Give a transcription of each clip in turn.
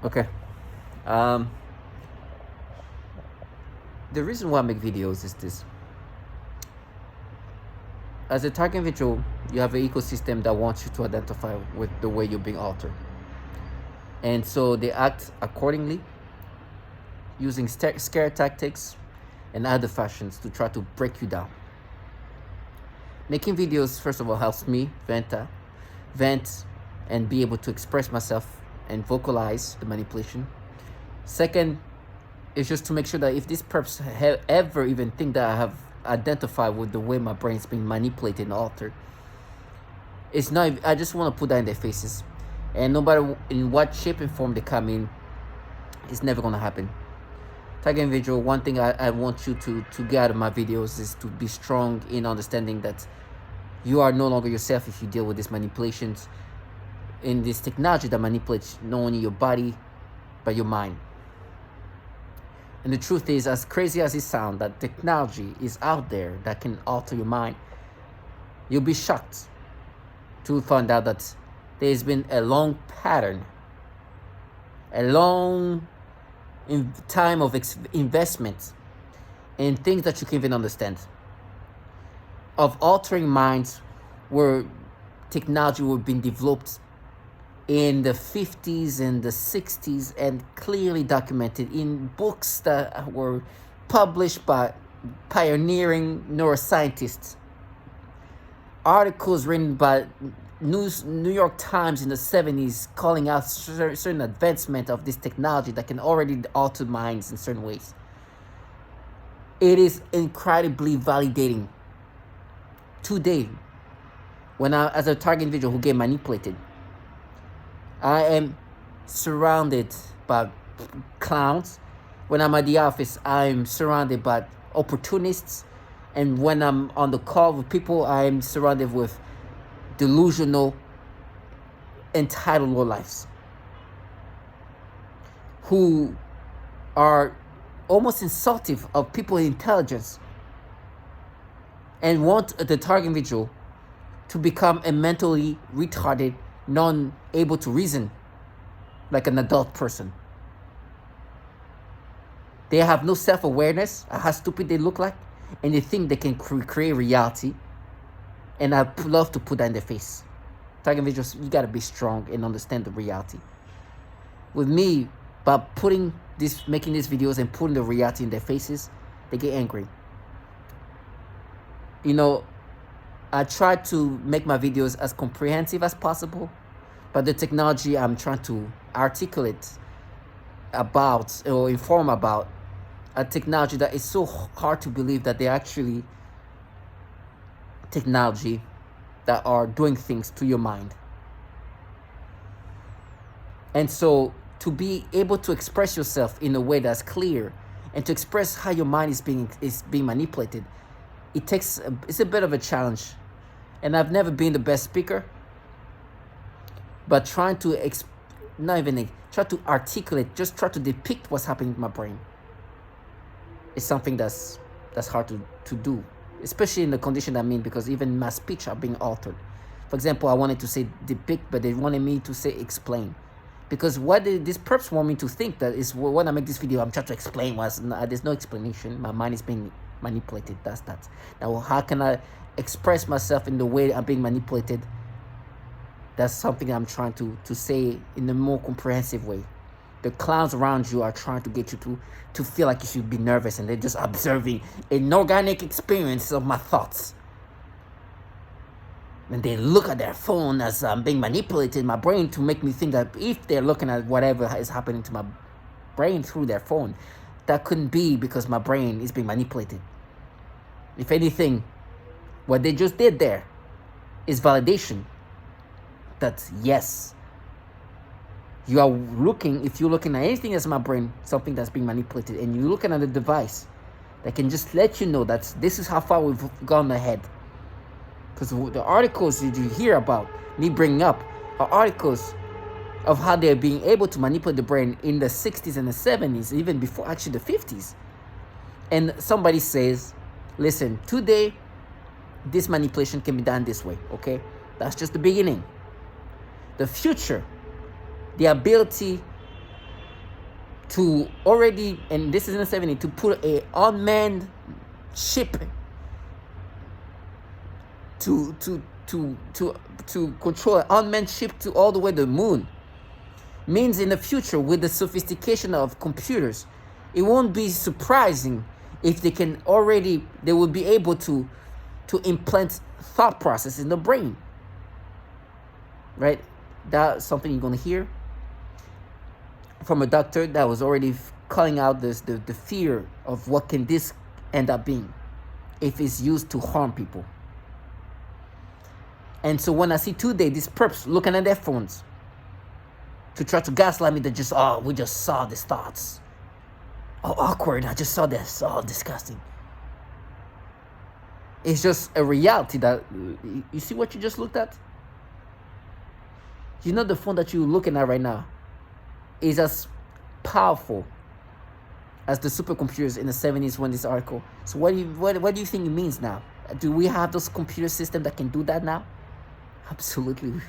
Okay. Um, the reason why I make videos is this. As a target individual, you have an ecosystem that wants you to identify with the way you're being altered. And so they act accordingly, using scare tactics and other fashions to try to break you down. Making videos, first of all, helps me vent and be able to express myself and vocalize the manipulation. Second, is just to make sure that if these perps ever even think that I have identified with the way my brain's being manipulated and altered, it's not. I just want to put that in their faces, and no matter in what shape and form they come in, it's never gonna happen. Target individual, one thing I want you to get out of my videos is to be strong in understanding that you are no longer yourself if you deal with these manipulations in this technology that manipulates not only your body but your mind. And the truth is, as crazy as it sounds, that technology is out there that can alter your mind, you'll be shocked to find out that there's been a long pattern, a long time of investment in things that you can't even understand, of altering minds where technology was being developed in the 50s and the 60s and clearly documented in books that were published by pioneering neuroscientists, articles written by New York Times in the 70s calling out certain advancement of this technology that can already alter minds in certain ways. It is incredibly validating today when I, as a target individual who get manipulated, I am surrounded by clowns. When I'm at the office, I'm surrounded by opportunists. And when I'm on the call with people, I'm surrounded with delusional, entitled lowlifes who are almost insultive of people's intelligence and want the target individual to become a mentally retarded, non-able to reason like an adult person. They have no self-awareness of how stupid they look like, and they think they can create reality. And I love to put that in their face. Target individuals, you gotta be strong and understand the reality. With me, by making these videos and putting the reality in their faces, they get angry. You know, I try to make my videos as comprehensive as possible, but the technology I'm trying to articulate about or inform about, a technology that is so hard to believe that they're actually technology that are doing things to your mind. And so to be able to express yourself in a way that's clear and to express how your mind is being manipulated, it's a bit of a challenge. And I've never been the best speaker, but trying to try to articulate, just try to depict what's happening in my brain is something that's hard to do, especially in the condition I'm in, because even my speech are being altered. For example, I wanted to say depict, but they wanted me to say explain. Because what these perps want me to think that is when I make this video, I'm trying to explain there's no explanation. My mind is being manipulated. That's that. Now, how can I express myself in the way I'm being manipulated? That's something I'm trying to say in a more comprehensive way. The clowns around you are trying to get you to feel like you should be nervous, and they're just observing an organic experience of my thoughts. And they look at their phone as I'm being manipulated in my brain to make me think that if they're looking at whatever is happening to my brain through their phone, that couldn't be because my brain is being manipulated. If anything, what they just did there is validation that yes, if you're looking at anything that's in my brain, something that's being manipulated, and you're looking at a device that can just let you know that this is how far we've gone ahead. Because the articles that you hear about me bringing up are articles of how they're being able to manipulate the brain in the 60s and the 70s, even before actually the 50s. And somebody says, listen, today, this manipulation can be done this way, okay? That's just the beginning. The future, the ability to already, and this is in the 70s, to put a unmanned ship to control an unmanned ship to all the way to the moon, means in the future, with the sophistication of computers, it won't be surprising if they will be able to implant thought process in the brain, right? That's something you're going to hear from a doctor that was already calling out the fear of what can this end up being if it's used to harm people. And so when I see today these perps looking at their phones to try to gaslight me, that just, oh, we just saw these thoughts. Oh, awkward, I just saw this. Oh, disgusting. It's just a reality that, you see what you just looked at? You know the phone that you're looking at right now is as powerful as the supercomputers in the 70s when this article. So what do you think it means now? Do we have those computer systems that can do that now? Absolutely.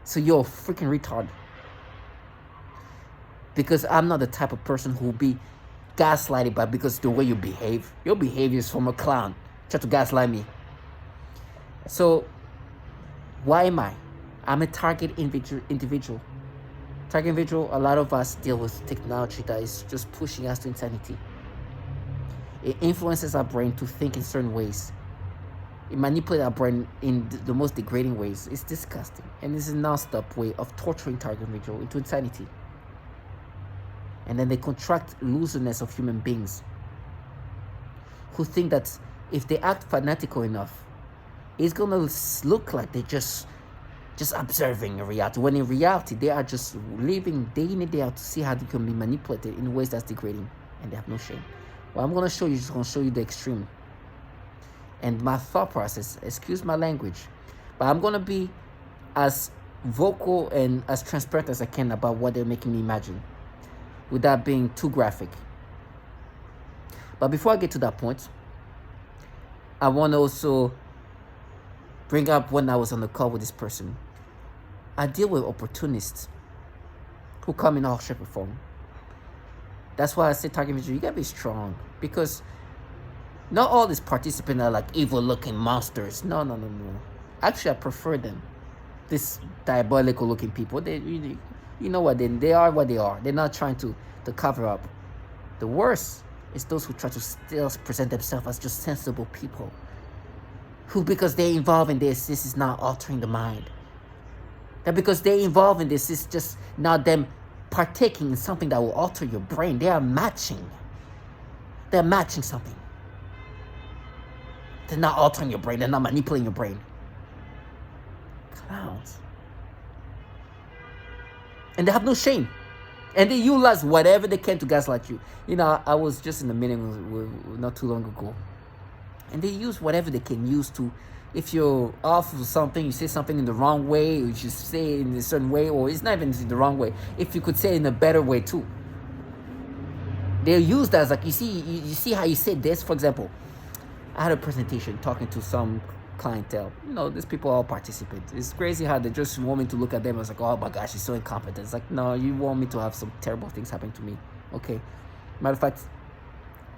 So you're a freaking retard. Because I'm not the type of person who will be gaslighted by because the way you behave. Your behavior is from a clown. Try to gaslight me. So why am I? I'm a target individual. Target individual, a lot of us deal with technology that is just pushing us to insanity. It influences our brain to think in certain ways. It manipulates our brain in the most degrading ways. It's disgusting. And it's a non-stop way of torturing target individual into insanity. And then they contract loserness of human beings who think that if they act fanatical enough, it's going to look like they're just observing a reality, when in reality, they are just living day in and day out to see how they can be manipulated in ways that's degrading, and they have no shame. What I'm going to show you is just going to show you the extreme. And my thought process, excuse my language, but I'm going to be as vocal and as transparent as I can about what they're making me imagine, without being too graphic. But before I get to that point, I want to also bring up when I was on the call with this person. I deal with opportunists who come in all shape or form. That's why I say target individual, you gotta be strong, because not all these participants are like evil-looking monsters. No. Actually, I prefer them. These diabolical-looking people, they really, you know what, they are what they are. They're not trying to cover up. The worst is those who try to still present themselves as just sensible people, who, because they're involved in this is not altering the mind. That because they're involved in this is just not them partaking in something that will alter your brain. They are matching. They're matching something. They're not altering your brain. They're not manipulating your brain. Clowns. And they have no shame. And they utilize whatever they can to gaslight you. You know, I was just in a meeting not too long ago. And they use whatever they can use to, if you're off of something, you say something in the wrong way, or you should say it in a certain way, or it's not even in the wrong way. If you could say it in a better way too. They'll use that as like, you see how you say this, for example. I had a presentation talking to some clientele. You know, these people all participate. It's crazy how they just want me to look at them as like, oh my gosh, he's so incompetent. It's like, no, you want me to have some terrible things happen to me. Okay. Matter of fact,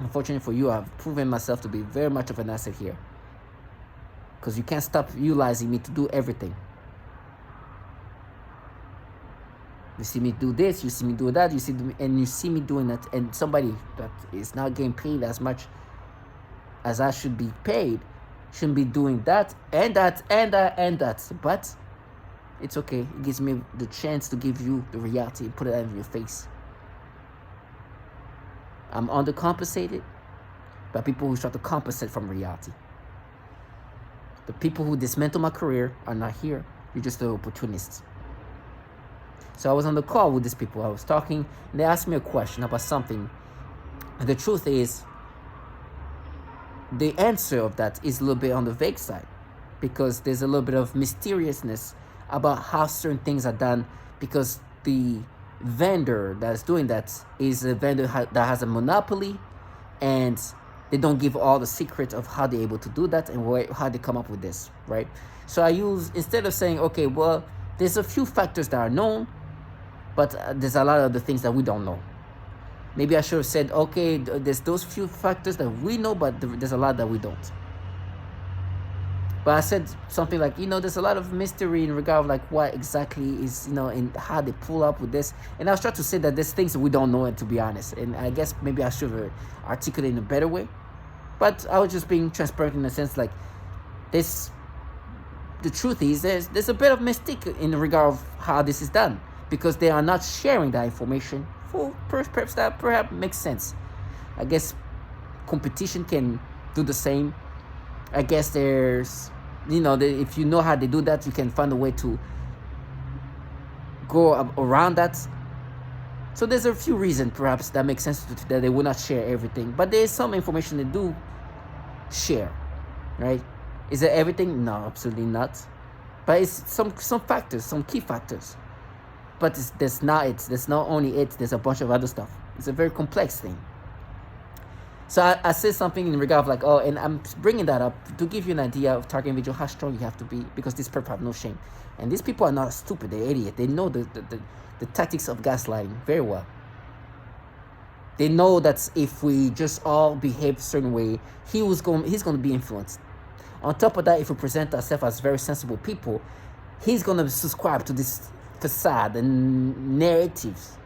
unfortunately for you, I've proven myself to be very much of an asset here. Because you can't stop utilizing me to do everything. You see me do this, you see me do that, you see me doing that, and somebody that is not getting paid as much as I should be paid shouldn't be doing that and that and that and that. But it's okay. It gives me the chance to give you the reality and put it out in your face. I'm undercompensated by people who try to compensate from reality. The people who dismantle my career are not here. You're just the opportunists. So I was on the call with these people. I was talking, and they asked me a question about something. And the truth is, the answer of that is a little bit on the vague side, because there's a little bit of mysteriousness about how certain things are done, because the vendor that's doing that is a vendor that has a monopoly, and they don't give all the secrets of how they're able to do that and how they come up with this, right? So I use, instead of saying, okay, well, there's a few factors that are known, but there's a lot of the things that we don't know. Maybe I should have said, okay, there's those few factors that we know, but there's a lot that we don't. But I said something like, there's a lot of mystery in regard of like what exactly is, in how they pull up with this. And I was trying to say that there's things that we don't know, and to be honest. And I guess maybe I should have articulated in a better way. But I was just being transparent in the sense like this. The truth is there's a bit of mystique in regard of how this is done, because they are not sharing that information for perhaps that perhaps makes sense. I guess competition can do the same. I guess there's, if you know how they do that, you can find a way to go around that. So there's a few reasons perhaps that make sense that they will not share everything, but there's some information they do share, right? Is it everything? No, absolutely not. But it's some factors, some key factors. But that's not only it. There's a bunch of other stuff. It's a very complex thing. So I said something in regard of like, and I'm bringing that up to give you an idea of target individual, how strong you have to be, because these people have no shame. And these people are not stupid, they're idiot. They know the tactics of gaslighting very well. They know that if we just all behave a certain way, he's going to be influenced. On top of that, if we present ourselves as very sensible people, he's going to subscribe to this facade and narratives.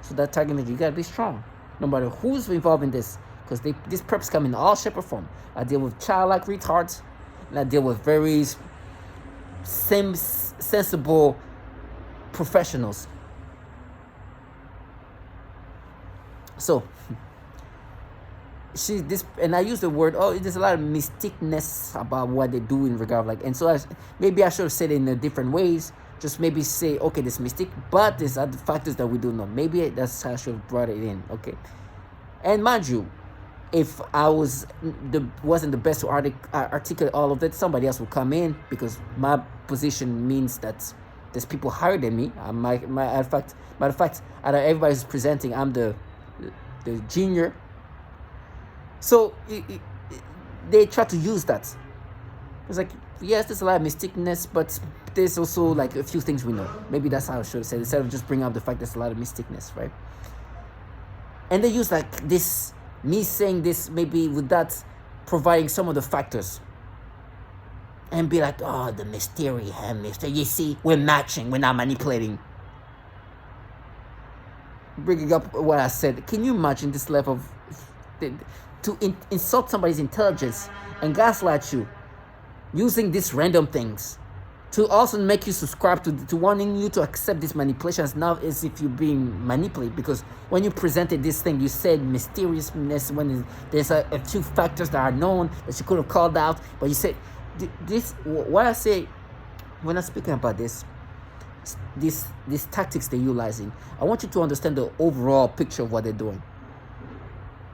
So that target individual, you got to be strong, no matter who's involved in this. Because these perps come in all shape or form. I deal with childlike retards, and I deal with very sensible professionals. So, and I use the word, there's a lot of mystiqueness about what they do in regard like, and so maybe I should have said it in different ways. Just maybe say, okay, this mystic, but there's other factors that we do know. Maybe that's how I should have brought it in, okay? And mind you, if I wasn't the best to articulate all of that, somebody else will come in, because my position means that there's people higher than me. Matter of fact, out of everybody who's presenting, I'm the junior. So they try to use that. It's like, yes, there's a lot of mysticness, but there's also like a few things we know. Maybe that's how I should have said, instead of just bringing up the fact there's a lot of mysticness, right? And they use like this, me saying this maybe with that providing some of the factors, and be like, the mystery, you see, we're matching, we're not manipulating. Bringing up what I said, can you imagine this level of to insult somebody's intelligence and gaslight you using these random things to also make you subscribe to wanting you to accept these manipulations now as if you're being manipulated? Because when you presented this thing, you said mysteriousness when there's a few factors that are known that you could have called out, but you said this. What I say when I'm speaking about these tactics they're utilizing, I want you to understand the overall picture of what they're doing.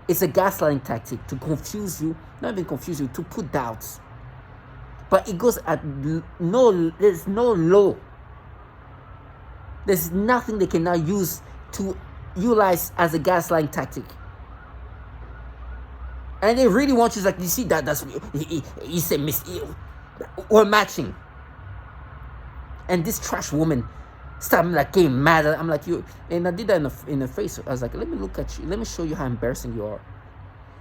It's a gaslighting tactic to confuse you, not even confuse you, to put doubts. But it goes at there's no low. There's nothing they cannot use to utilize as a gaslighting tactic. And they really want you to, like, you see that's he said, we're matching. And this trash woman started like getting mad. I'm like, you, and I did that in the face. I was like, let me look at you. Let me show you how embarrassing you are.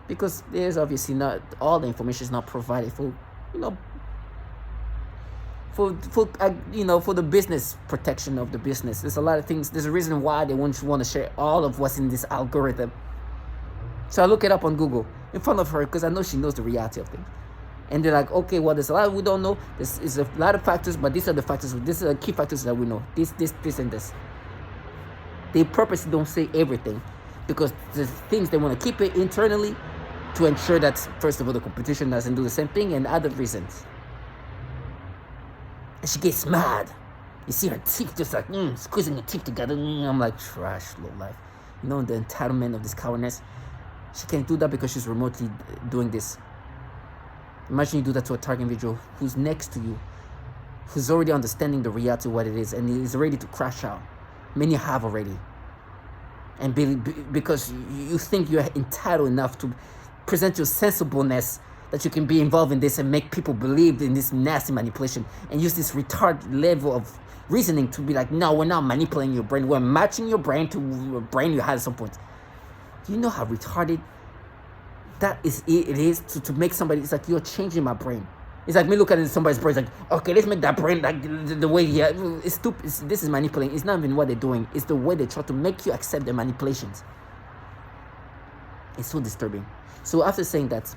Because there's obviously not all the information is not provided for, for the business protection of the business. There's a lot of things. There's a reason why they want to share all of what's in this algorithm. So I look it up on Google in front of her, because I know she knows the reality of things. And they're like, okay, well, there's a lot we don't know. This is a lot of factors, but these are the factors. These are the key factors that we know. This, and this. They purposely don't say everything, because there's things they want to keep it internally to ensure that, first of all, the competition doesn't do the same thing, and other reasons. And she gets mad. You see her teeth just like squeezing her teeth together. I'm like, trash, low life. The entitlement of this cowardness. She can't do that because she's remotely doing this. Imagine you do that to a target individual who's next to you, who's already understanding the reality of what it is, and is ready to crash out. Many have already. And because you think you're entitled enough to present your sensibleness that you can be involved in this and make people believe in this nasty manipulation, and use this retarded level of reasoning to be like, no, we're not manipulating your brain. We're matching your brain to your brain you had at some point. Do you know how retarded that is? It is to make somebody. It's like you're changing my brain. It's like me looking at somebody's brain. It's like, okay, let's make that brain like the way he. It's stupid. This is manipulating. It's not even what they're doing. It's the way they try to make you accept their manipulations. It's so disturbing. So after saying that,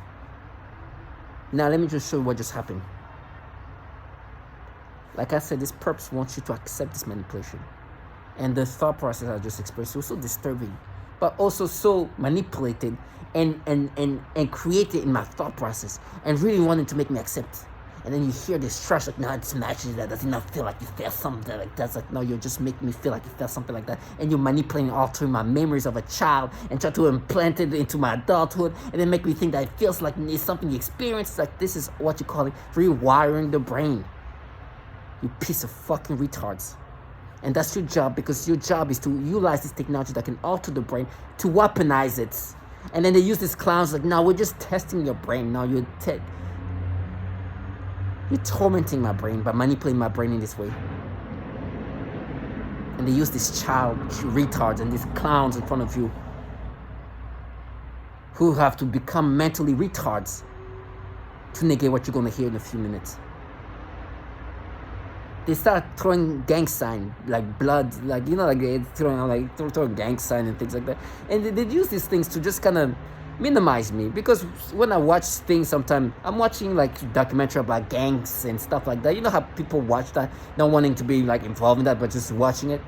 now let me just show you what just happened. Like I said, this purpose wants you to accept this manipulation. And the thought process I just expressed was so disturbing, but also so manipulated and created in my thought process and really wanted to make me accept. And then you hear this trash like, no, it's matches that does not feel like you felt something like that. It's like, no, you're just making me feel like you felt something like that. And you're manipulating, altering my memories of a child and try to implant it into my adulthood and then make me think that it feels like it's something you experienced. It's like, this is what you call it, rewiring the brain. You piece of fucking retards. And that's your job, because your job is to utilize this technology that can alter the brain to weaponize it. And then they use these clowns like, no, we're just testing your brain. No, you're tormenting my brain by manipulating my brain in this way. And they use these child retards and these clowns in front of you who have to become mentally retards to negate what you're going to hear in a few minutes. They start throwing gang sign, like blood, like, you know, like they throwing gang sign and things like that. And they use these things to just kind of minimize me, because when I watch things, sometimes I'm watching like documentary about gangs and stuff like that. You know how people watch that, not wanting to be like involved in that, but just watching it.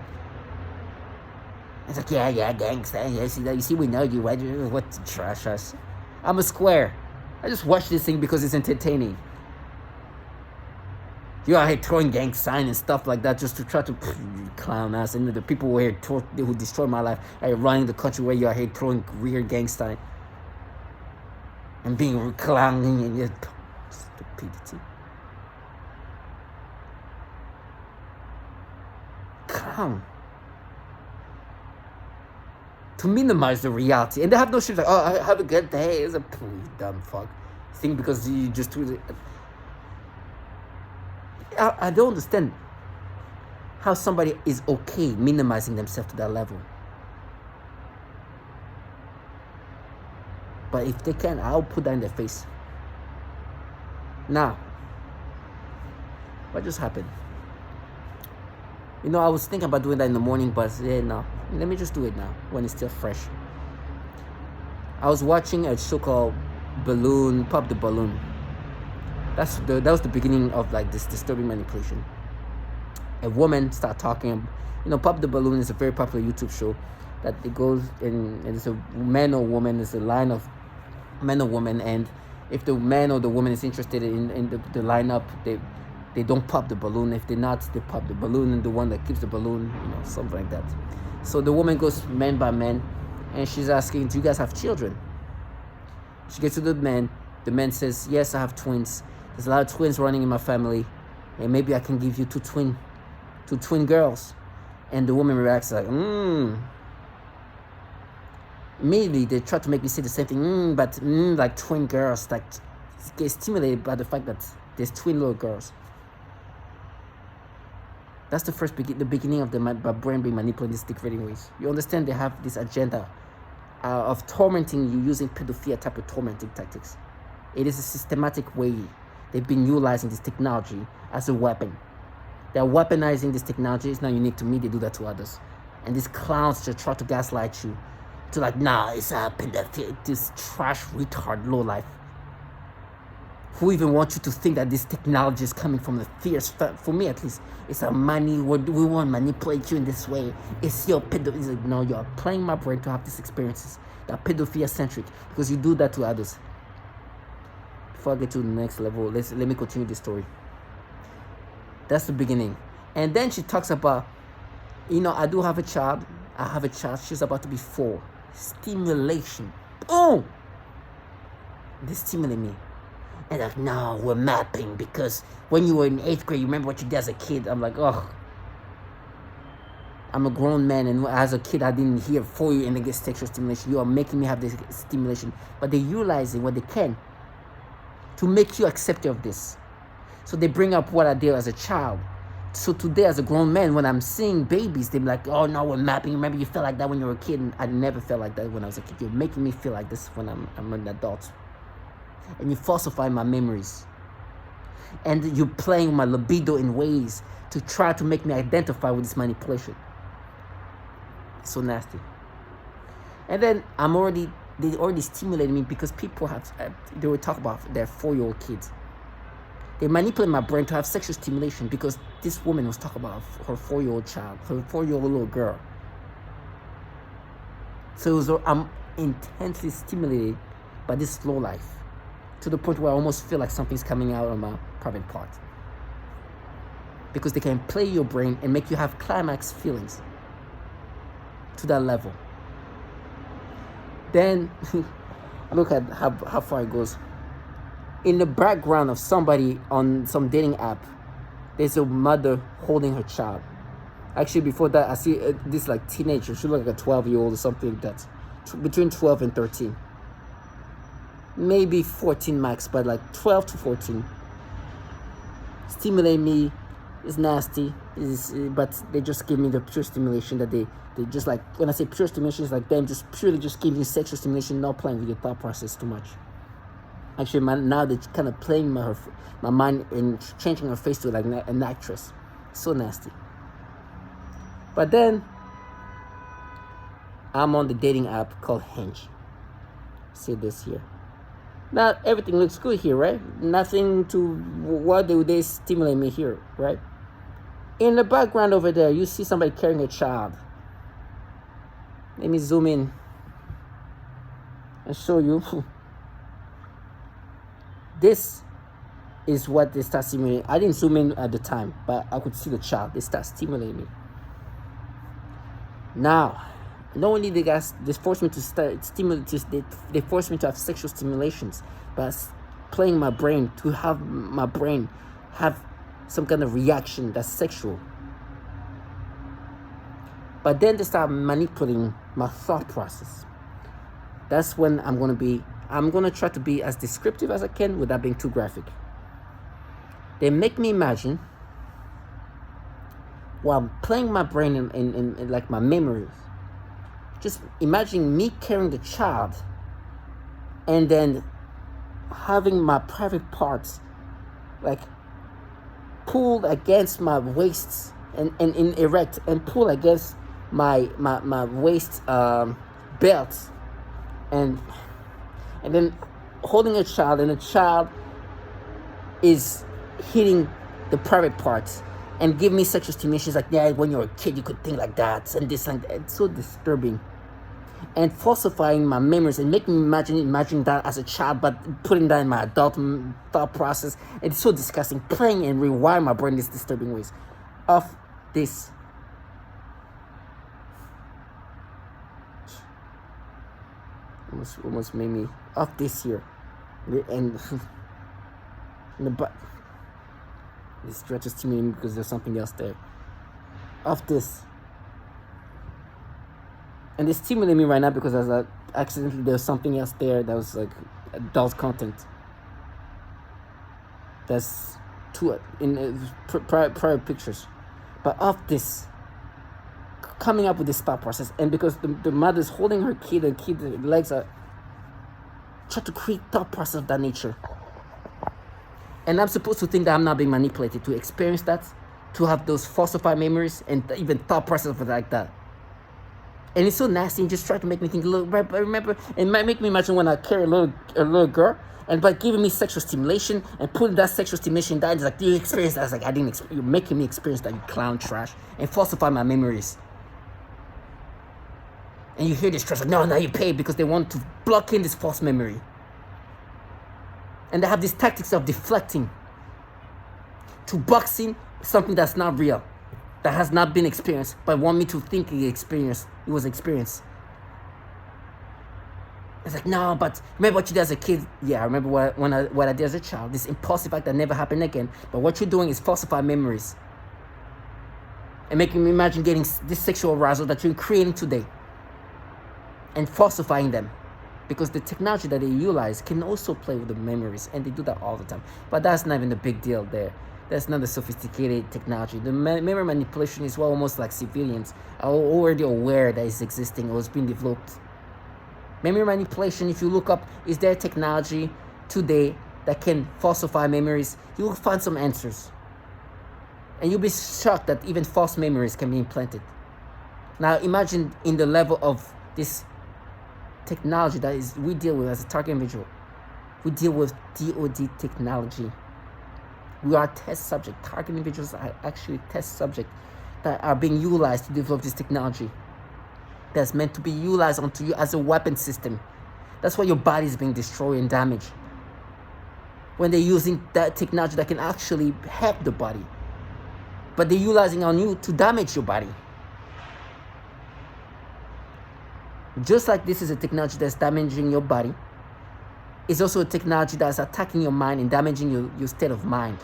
It's like, yeah, gangs, yeah, see that, you see, we know you, right? What trash us. I'm a square. I just watch this thing because it's entertaining. You're out here throwing gang sign and stuff like that just to try to clown us. And the people who destroyed my life are running the country where you're here throwing weird gang sign and being clowning and your stupidity. Clown. To minimize the reality. And they have no shit like, oh, have a good day. It's a dumb fuck thing because you just do it. I don't understand how somebody is okay minimizing themselves to that level. But if they can, I'll put that in their face. Now, what just happened? You know, I was thinking about doing that in the morning, but no. Let me just do it now when it's still fresh. I was watching a show called Pop the Balloon. That was the beginning of like this disturbing manipulation. A woman started talking. You know, Pop the Balloon is a very popular YouTube show that it goes in, and it's a man or woman. It's a line of man or woman, and if the man or the woman is interested in the lineup, they don't pop the balloon. If they're not, they pop the balloon, and the one that keeps the balloon, you know, something like that. So the woman goes man by man, and she's asking, do you guys have children? She gets to the man. The man says, yes, I have twins. There's a lot of twins running in my family, and maybe I can give you two twin girls. And the woman reacts like, Immediately they try to make me say the same thing, but like twin girls, like get stimulated by the fact that there's twin little girls. That's the beginning of the brain being manipulated in these degrading ways. You understand they have this agenda of tormenting you using pedophilia type of tormenting tactics. It is a systematic way they've been utilizing this technology as a weapon. They're weaponizing this technology. It's not unique to me. They do that to others. And these clowns just try to gaslight you to like, nah, it's a pedophilia, this trash retard lowlife. Who even wants you to think that this technology is coming from the fierce, for me at least, it's a money, we want to manipulate you in this way. It's your pedophilia. Like, no, you're playing my brain to have these experiences that are pedophilia-centric because you do that to others. Before I get to the next level, let me continue this story. That's the beginning. And then she talks about, you know, I do have a child. I have a child. She's about to be 4. Stimulation. Boom! They stimulate me. And like, no, we're mapping because when you were in 8th grade, you remember what you did as a kid. I'm like, oh. I'm a grown man, and as a kid, I didn't hear for you and they get sexual stimulation. You are making me have this stimulation. But they're utilizing what they can to make you accepting of this. So they bring up what I did as a child. So today, as a grown man, when I'm seeing babies, they're like, oh no, we're mapping. Remember, you felt like that when you were a kid, and I never felt like that when I was a kid. You're making me feel like this when I'm an adult. And you falsify my memories. And you're playing my libido in ways to try to make me identify with this manipulation. It's so nasty. And then they already stimulated me because people they will talk about their 4-year-old kids. They manipulate my brain to have sexual stimulation because this woman was talking about her 4-year-old child, her 4-year-old little girl. So I'm intensely stimulated by this slow life to the point where I almost feel like something's coming out of my private part. Because they can play your brain and make you have climax feelings to that level. Then look at how far it goes. In the background of somebody on some dating app, there's a mother holding her child. Actually, before that, I see this like teenager. She looks like a 12-year-old or something like that. Between 12 and 13. Maybe 14 max, but like 12 to 14. Stimulate me. It's nasty. But they just give me the pure stimulation that they just like, when I say pure stimulation, it's like them just purely just giving you sexual stimulation, not playing with your thought process too much. Actually, now they're kind of playing my mind and changing her face to like an actress. So nasty. But then, I'm on the dating app called Hinge. See this here. Now, everything looks good here, right? Nothing to, what do they stimulate me here, right? In the background over there, you see somebody carrying a child. Let me zoom in and show you. This is what they start stimulating. I didn't zoom in at the time, but I could see the child. They start stimulating me. Now, not only they force me to start stimulate, they force me to have sexual stimulations, but playing my brain to have my brain have some kind of reaction that's sexual. But then they start manipulating my thought process. That's when I'm gonna try to be as descriptive as I can without being too graphic. They make me imagine, while playing my brain in like my memories, just imagining me carrying the child and then having my private parts like pulled against my waist and erect and pull against my waist belt and then holding a child, and the child is hitting the private parts and give me sexual stimulations like, yeah, when you're a kid you could think like that and this and that. It's so disturbing. And falsifying my memories and making me imagine that as a child, but putting that in my adult thought process. It's so disgusting. Playing and rewire my brain in these disturbing ways. Of this. Almost made me off this here. And in the butt. This stretches to me because there's something else there. Off this. And they stimulate me right now because accidentally there's something else there that was like adult content. That's in prior pictures. But off this, coming up with this thought process, and because the mother's holding her kid, and the legs are trying to create thought process of that nature. And I'm supposed to think that I'm not being manipulated to experience that, to have those falsified memories and even thought process like that. And it's so nasty and just try to make me think, look, remember, and might make me imagine when I carry a little girl, and by giving me sexual stimulation and putting that sexual stimulation down, it's like, you experience that? I was like, I didn't you're making me experience that, you clown trash, and falsify my memories. And you hear this trash, like, no, now you pay, because they want to block in this false memory. And they have these tactics of deflecting to box in something that's not real, that has not been experienced, but want me to think it was experienced. It's like, no, but remember what you did as a kid? Yeah, I remember what I did as a child. This impulsive act that never happened again. But what you're doing is falsify memories. And making me imagine getting this sexual arousal that you're creating today. And falsifying them. Because the technology that they utilize can also play with the memories. And they do that all the time. But that's not even the big deal there. That's not a sophisticated technology. The memory manipulation is what almost like civilians are already aware that it's existing or it's being developed. Memory manipulation, if you look up, is there technology today that can falsify memories? You will find some answers. And you'll be shocked that even false memories can be implanted. Now imagine in the level of this technology that is we deal with as a target individual. We deal with DoD technology. We are test subject. Target individuals are actually test subject that are being utilized to develop this technology that's meant to be utilized onto you as a weapon system. That's why your body is being destroyed and damaged. When they're using that technology that can actually help the body, but they're utilizing on you to damage your body. Just like this is a technology that's damaging your body, it's also a technology that's attacking your mind and damaging your state of mind.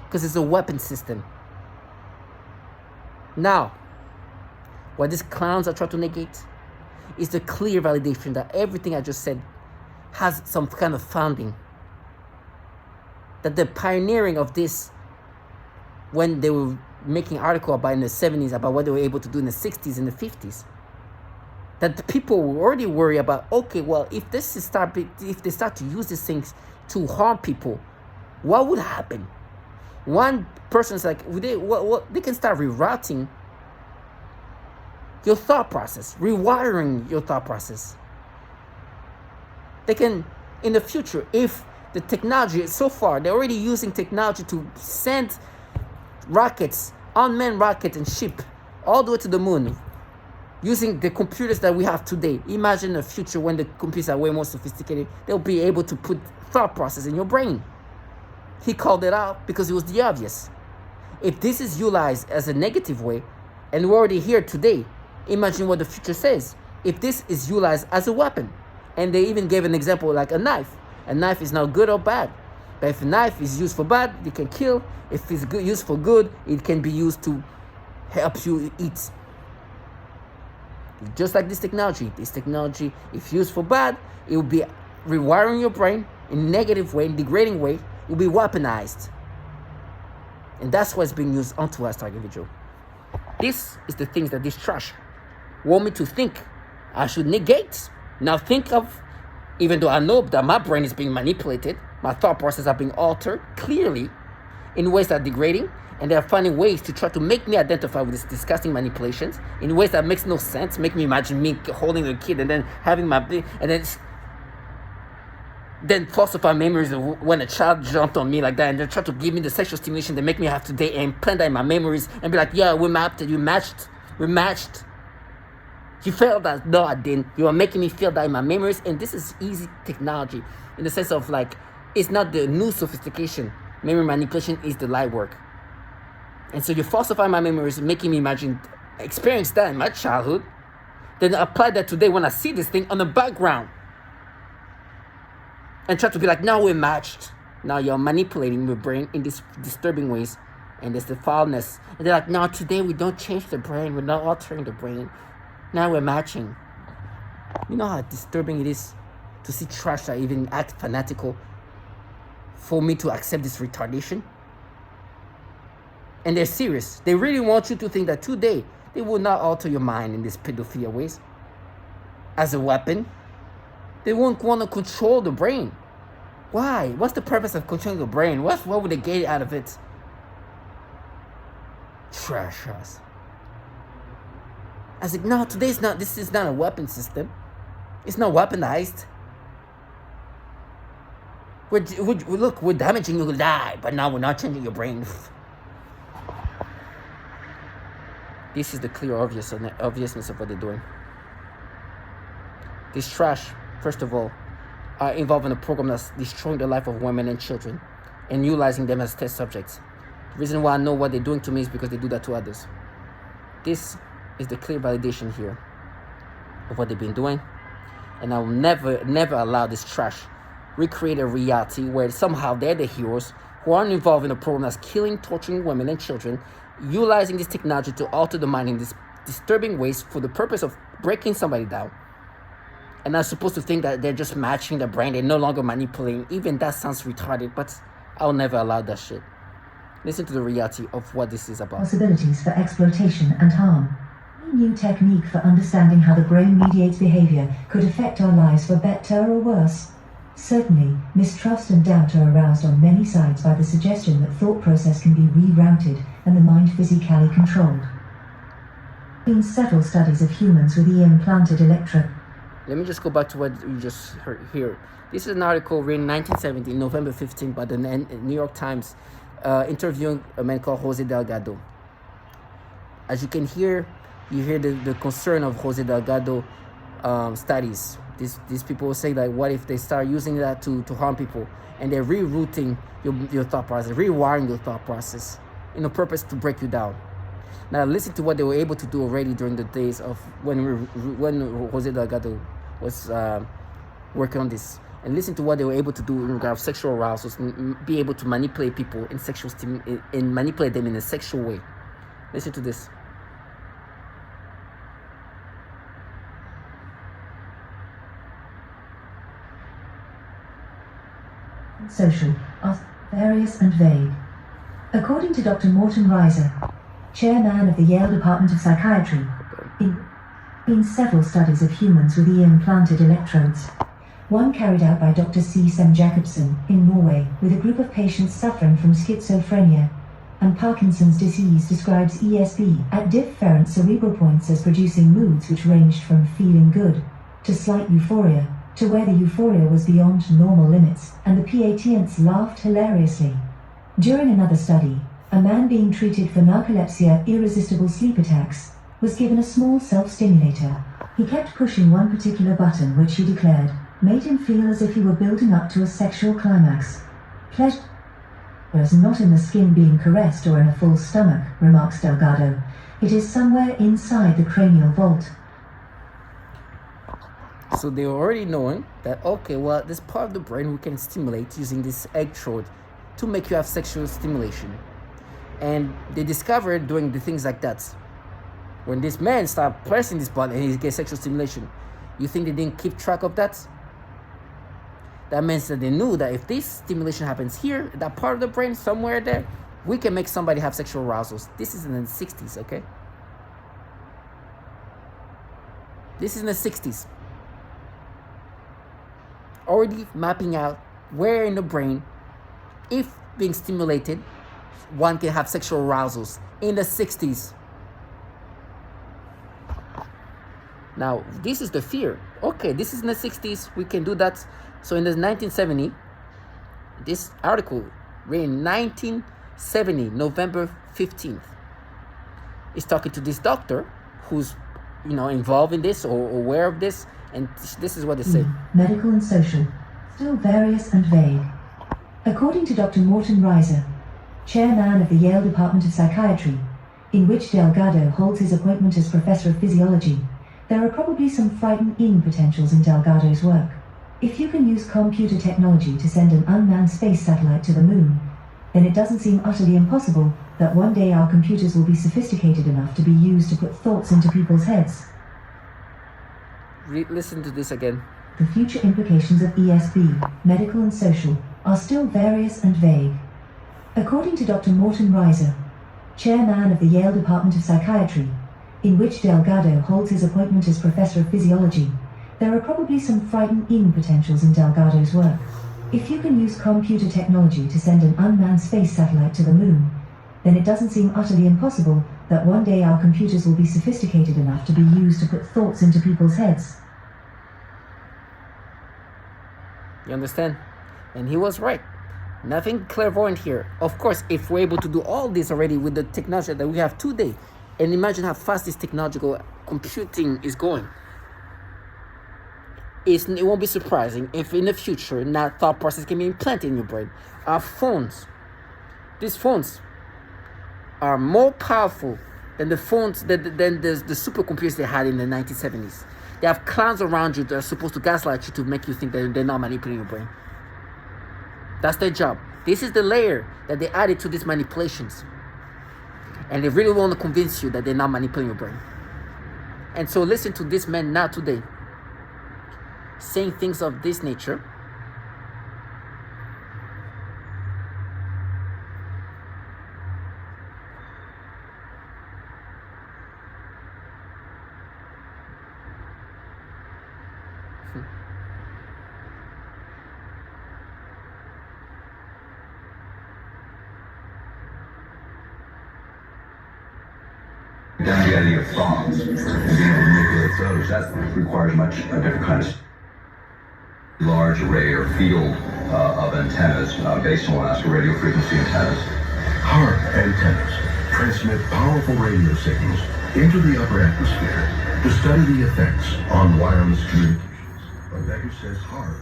Because it's a weapon system. Now, what these clowns are trying to negate is the clear validation that everything I just said has some kind of founding. That the pioneering of this, when they were making article about in the 70s about what they were able to do in the 60s and the 50s, that the people were already worried about, okay, well, if they start to use these things to harm people, what would happen? One person's like, they can start rerouting your thought process, rewiring your thought process. They can, in the future, if the technology, so far, they're already using technology to send rockets, unmanned rockets and ship all the way to the moon, using the computers that we have today. Imagine a future when the computers are way more sophisticated. They'll be able to put thought process in your brain. He called it out because it was the obvious. If this is utilized as a negative way, and we're already here today, imagine what the future says. If this is utilized as a weapon, and they even gave an example like a knife. A knife is not good or bad. But if a knife is used for bad, it can kill. If it's used for good, it can be used to help you eat. Just like this technology, if used for bad, it will be rewiring your brain in a negative way, in a degrading way. It will be weaponized. And that's what's being used onto us, target individual. This is the things that this trash want me to think I should negate. Now think of, even though I know that my brain is being manipulated, my thought processes are being altered clearly in ways that are degrading, and they're finding ways to try to make me identify with these disgusting manipulations in ways that makes no sense, make me imagine me holding a kid and then having my baby, and then falsify memories of when a child jumped on me like that, and then try to give me the sexual stimulation that make me have to date and plant that in my memories and be like, yeah, we matched. You felt that? No, I didn't. You are making me feel that in my memories, and this is easy technology in the sense of like, it's not the new sophistication. Memory manipulation is the light work. And so you falsify my memories, making me experience that in my childhood, then apply that today when I see this thing on the background. And try to be like, now we're matched. Now you're manipulating your brain in these disturbing ways. And there's the foulness. And they're like, no, today we don't change the brain. We're not altering the brain. Now we're matching. You know how disturbing it is to see trash that even act fanatical for me to accept this retardation? And they're serious. They really want you to think that today they will not alter your mind in these pedophilia ways as a weapon. They won't want to control the brain. Why? What's the purpose of controlling the brain? What would they get out of it? Trash us. I was like, no, this is not a weapon system. It's not weaponized. We're damaging your life, but now we're not changing your brain. This is the clear obviousness of what they're doing. This trash, first of all, are involved in a program that's destroying the life of women and children and utilizing them as test subjects. The reason why I know what they're doing to me is because they do that to others. This is the clear validation here of what they've been doing. And I will never allow this trash recreate a reality where somehow they're the heroes who aren't involved in a program that's killing, torturing women and children, utilizing this technology to alter the mind in these disturbing ways for the purpose of breaking somebody down. And I'm supposed to think that they're just matching the brain, they're no longer manipulating. Even that sounds retarded, but I'll never allow that shit. Listen to the reality of what this is about. Possibilities for exploitation and harm. Any new technique for understanding how the brain mediates behavior could affect our lives for better or worse. Certainly, mistrust and doubt are aroused on many sides by the suggestion that thought process can be rerouted and the mind physically controlled. There have been several studies of humans with implanted electrode. Let me just go back to what you just heard here. This is an article written in 1970, November 15, by the New York Times, interviewing a man called Jose Delgado. As you can hear, you hear the concern of Jose Delgado studies. These people say that what if they start using that to harm people, and they're rerouting your thought process, rewiring your thought process in a purpose to break you down. Now listen to what they were able to do already during the days of when Jose Delgado was working on this, and listen to what they were able to do in regards to sexual arousals, and be able to manipulate people in and manipulate them in a sexual way. Listen to this. Social are various and vague. According to Dr. Morton Reiser, chairman of the Yale Department of Psychiatry, in been several studies of humans with implanted electrodes. One carried out by Dr. C. Sem Jacobsen in Norway with a group of patients suffering from schizophrenia and Parkinson's disease describes ESP at different cerebral points as producing moods which ranged from feeling good to slight euphoria, to where the euphoria was beyond normal limits, and the patients laughed hilariously. During another study, a man being treated for narcolepsy, irresistible sleep attacks, was given a small self-stimulator. He kept pushing one particular button which he declared made him feel as if he were building up to a sexual climax. Pleasure is not in the skin being caressed or in a full stomach, remarks Delgado. It is somewhere inside the cranial vault. So they were already knowing that, okay, well, this part of the brain we can stimulate using this electrode to make you have sexual stimulation. And they discovered doing the things like that. When this man started pressing this button and he gets sexual stimulation, you think they didn't keep track of that? That means that they knew that if this stimulation happens here, that part of the brain somewhere there, we can make somebody have sexual arousals. This is in the 60s, okay? This is in the 60s. Already mapping out where in the brain, if being stimulated, one can have sexual arousals in the 60s. Now, this is the fear. Okay, this is in the 60s, we can do that. So in the 1970, this article, written in 1970, November 15th, is talking to this doctor who's, involved in this or aware of this, and this is what they say. Medical and social, still various and vague. According to Dr. Morton Reiser, chairman of the Yale Department of Psychiatry, in which Delgado holds his appointment as professor of physiology, there are probably some frightening potentials in Delgado's work. If you can use computer technology to send an unmanned space satellite to the moon, then it doesn't seem utterly impossible that one day our computers will be sophisticated enough to be used to put thoughts into people's heads. Listen to this again. The future implications of ESP, medical and social, are still various and vague. According to Dr. Morton Reiser, chairman of the Yale Department of Psychiatry, in which Delgado holds his appointment as professor of physiology, there are probably some frightening potentials in Delgado's work. If you can use computer technology to send an unmanned space satellite to the moon, then it doesn't seem utterly impossible that one day our computers will be sophisticated enough to be used to put thoughts into people's heads. You understand? And he was right. Nothing clairvoyant here. Of course, if we're able to do all this already with the technology that we have today, and imagine how fast this technological computing is going, it won't be surprising if in the future that thought process can be implanted in your brain. Our phones, these phones are more powerful than the phones than the supercomputers they had in the 1970s. They have clowns around you that are supposed to gaslight you to make you think that they're not manipulating your brain. That's their job. This is the layer that they added to these manipulations. And they really want to convince you that they're not manipulating your brain. And so listen to this man now today saying things of this nature. Down the idea of thoughts and being able to manipulate those, that requires much a different kind of large array or field of antennas based on radio frequency antennas. Heart antennas transmit powerful radio signals into the upper atmosphere to study the effects on wireless communications. But Becker says heart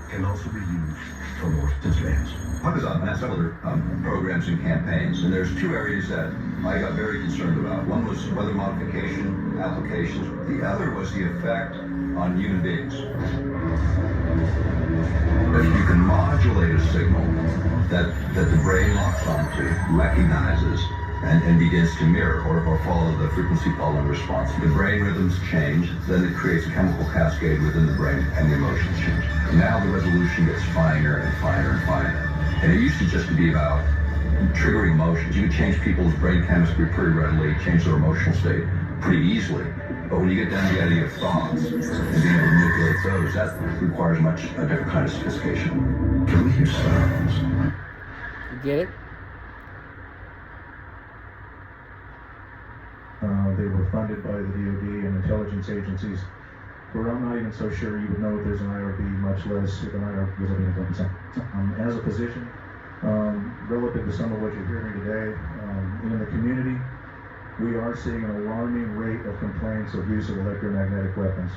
can also be used for more bands. HUC has had several other programs and campaigns, and there's two areas that I got very concerned about. One was weather modification applications. The other was the effect on human beings. If you can modulate a signal that the brain locks onto, recognizes, and begins to mirror or follow the frequency following response. The brain rhythms change, then it creates a chemical cascade within the brain and the emotions change. Now the resolution gets finer and finer and finer. And it used to just be about triggering emotions. You could change people's brain chemistry pretty readily, change their emotional state pretty easily. But when you get down to the idea of thoughts and being able to manipulate those, that requires a different kind of sophistication. Can we hear sounds? You get it? They were funded by the DoD and intelligence agencies. Where I'm not even so sure you would know if there's an IRB, much less if an IRB was being done. As a physician, relative to some of what you're hearing today, in the community, we are seeing an alarming rate of complaints of use of electromagnetic weapons.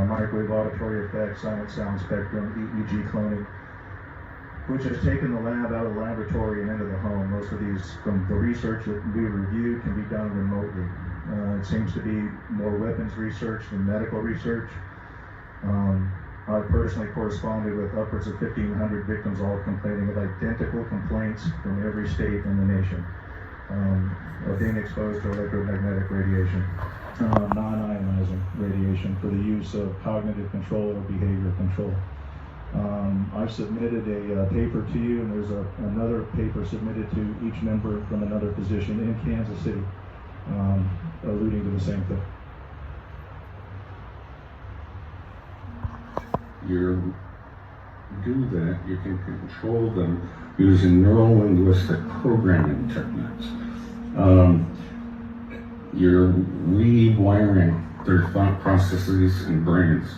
Microwave auditory effects, silent sound spectrum, EEG cloning, which has taken the lab out of the laboratory and into the home. Most of these, from the research that we reviewed, can be done remotely. It seems to be more weapons research than medical research. I personally corresponded with upwards of 1,500 victims, all complaining of identical complaints from every state in the nation of being exposed to electromagnetic radiation, non-ionizing radiation for the use of cognitive control or behavior control. I've submitted a paper to you, and there's another paper submitted to each member from another physician in Kansas City, alluding to the same thing. You do that, you can control them using neuro-linguistic programming techniques. You're rewiring their thought processes and brains.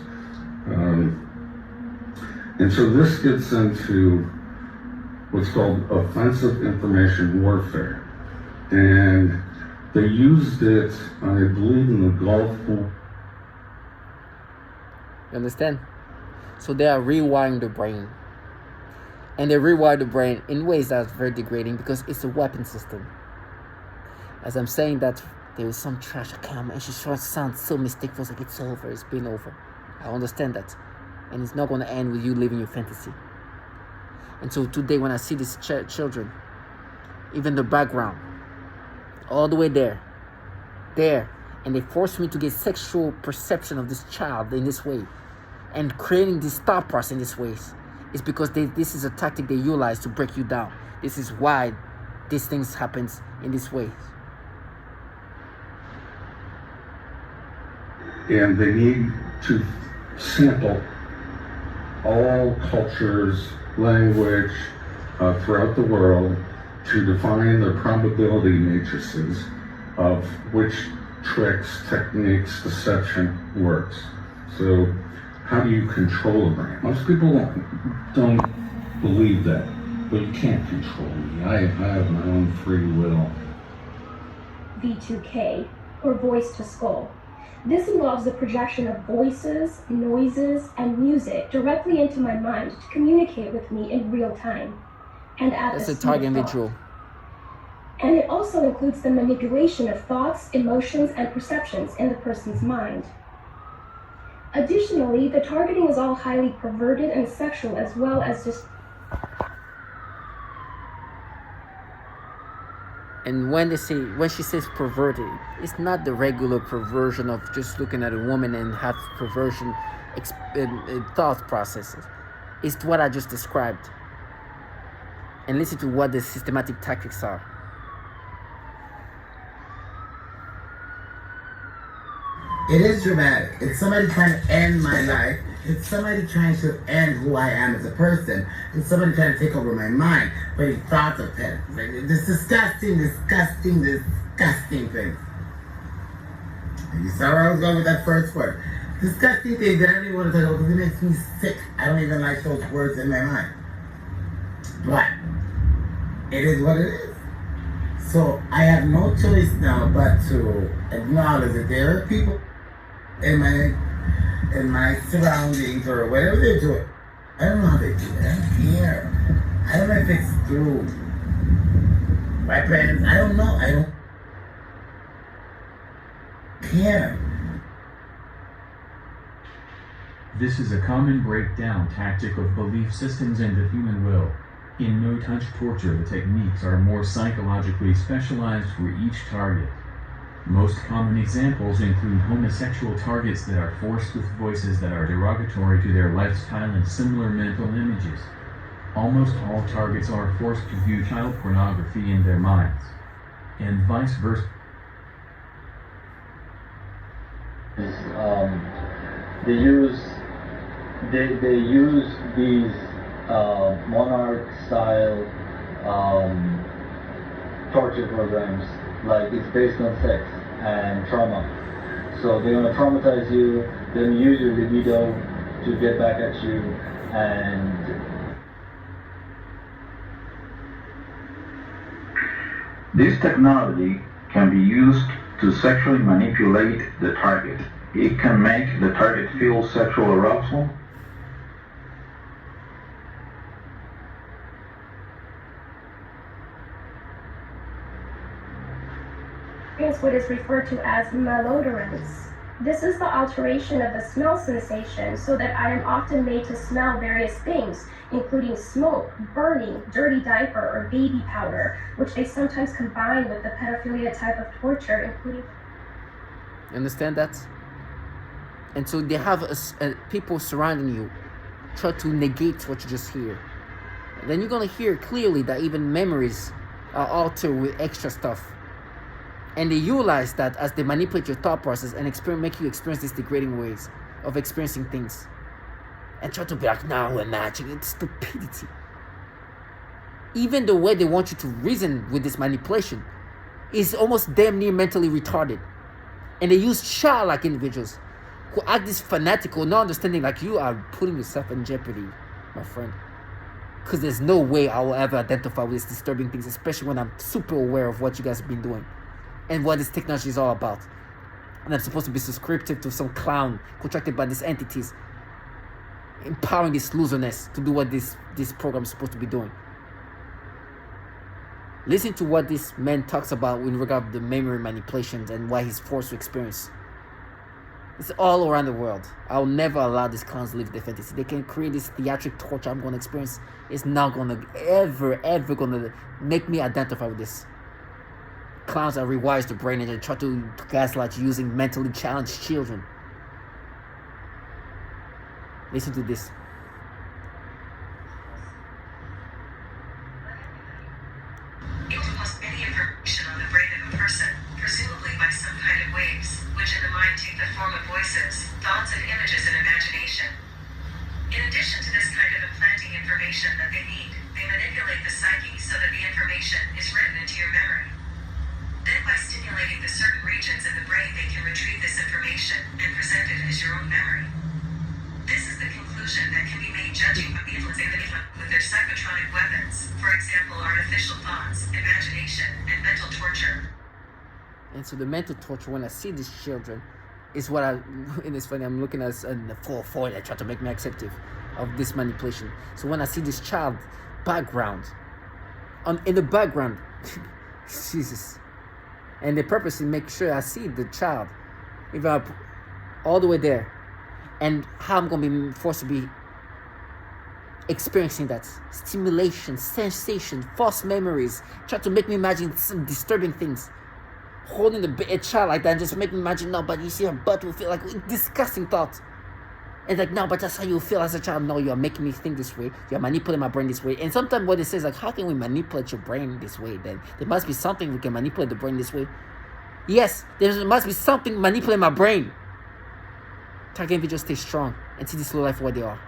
And so this gets into what's called offensive information warfare. And they used it, I believe, in the Gulf War. You understand? So they are rewiring the brain. And they rewire the brain in ways that's very degrading because it's a weapon system. As I'm saying that, there is some trash account and she sure sounds so mystic, feels like it's over, it's been over. I understand that. And it's not going to end with you living your fantasy. And so today when I see these children, even the background, all the way there, and they force me to get sexual perception of this child in this way, and creating this thought process in this ways, is because this is a tactic they utilize to break you down. This is why these things happens in this way. And they need to sample all cultures, language throughout the world to define the probability matrices of which tricks, techniques, deception works. So how do you control a brain? Most people don't believe that, but you can't control me. I have my own free will. V2K, or voice to skull. This involves the projection of voices, noises, and music directly into my mind to communicate with me in real time and at That's the a speed target of thought. individual. And it also includes the manipulation of thoughts, emotions, and perceptions in the person's mind. Additionally, the targeting is all highly perverted and sexual, as well as just. And when she says perverted, it's not the regular perversion of just looking at a woman and have perversion thought processes. It's what I just described. And listen to what the systematic tactics are. It is dramatic. It's somebody trying to end my life It's somebody trying to end who I am as a person. It's somebody trying to take over my mind. But it's thoughts of it. Like, this disgusting thing. You saw where I was going with that first word. Disgusting things that I don't even want to talk about because it makes me sick. I don't even like those words in my mind. But it is what it is. So I have no choice now but to acknowledge that there are people in my surroundings or whatever they're doing. I don't know how they do it. I don't care. I don't know if it's through my parents. I don't know. I don't care. This is a common breakdown tactic of belief systems and the human will. In no-touch torture, the techniques are more psychologically specialized for each target. Most common examples include homosexual targets that are forced with voices that are derogatory to their lifestyle and similar mental images. Almost all targets are forced to view child pornography in their minds, and vice versa. They use these monarch-style torture programs, like it's based on sex and trauma. So they're gonna traumatize you, then use your libido to get back at you, and This technology can be used to sexually manipulate the target. It can make the target feel sexual arousal. Experience what is referred to as malodorance. This is the alteration of the smell sensation so that I am often made to smell various things, including smoke, burning, dirty diaper, or baby powder, which they sometimes combine with the pedophilia type of torture, including... You understand that? And so they have people surrounding you try to negate what you just hear. And then you're going to hear clearly that even memories are altered with extra stuff. And they utilize that as they manipulate your thought process and make you experience these degrading ways of experiencing things. And try to be like, no, we're matching. It's stupidity. Even the way they want you to reason with this manipulation is almost damn near mentally retarded. And they use childlike individuals who act this fanatical, not understanding like you are putting yourself in jeopardy, my friend. Because there's no way I will ever identify with these disturbing things, especially when I'm super aware of what you guys have been doing and what this technology is all about. And I'm supposed to be subscriptive to some clown contracted by these entities, empowering this loserness to do what this program is supposed to be doing. Listen to what this man talks about in regard to the memory manipulations and why he's forced to experience. It's all around the world. I'll never allow these clowns to live their fantasy. They can create this theatric torture I'm going to experience. It's not going to ever going to make me identify with this. Clowns that rewires the brain and they try to gaslight you using mentally challenged children. Listen to this. It deposits any information on the brain of a person, presumably by some kind of waves, which in the mind take the form of voices, thoughts, and images and imagination. In addition to this kind of implanting information that they need, they manipulate the psyche so that the information is written into your memory. Then by stimulating the certain regions in the brain, they can retrieve this information and present it as your own memory. This is the conclusion that can be made judging by the influence with their psychotronic weapons, for example, artificial thoughts, imagination, and mental torture. And so the mental torture, when I see these children, is what and it's funny, I'm looking at the 4-4 that try to make me acceptive of this manipulation. So when I see this child background, in the background, Jesus, and they purposely make sure I see the child, even up all the way there, and how I'm going to be forced to be experiencing that stimulation, sensation, false memories, try to make me imagine some disturbing things. Holding a child like that and just make me imagine, no, but you see her butt will feel like disgusting thoughts. And like, no, but that's how you feel as a child. No, you're making me think this way. You're manipulating my brain this way. And sometimes what it says, like, how can we manipulate your brain this way then? There must be something we can manipulate the brain this way. Yes, there must be something manipulating my brain. Target individuals stay strong and see this low life for what they are.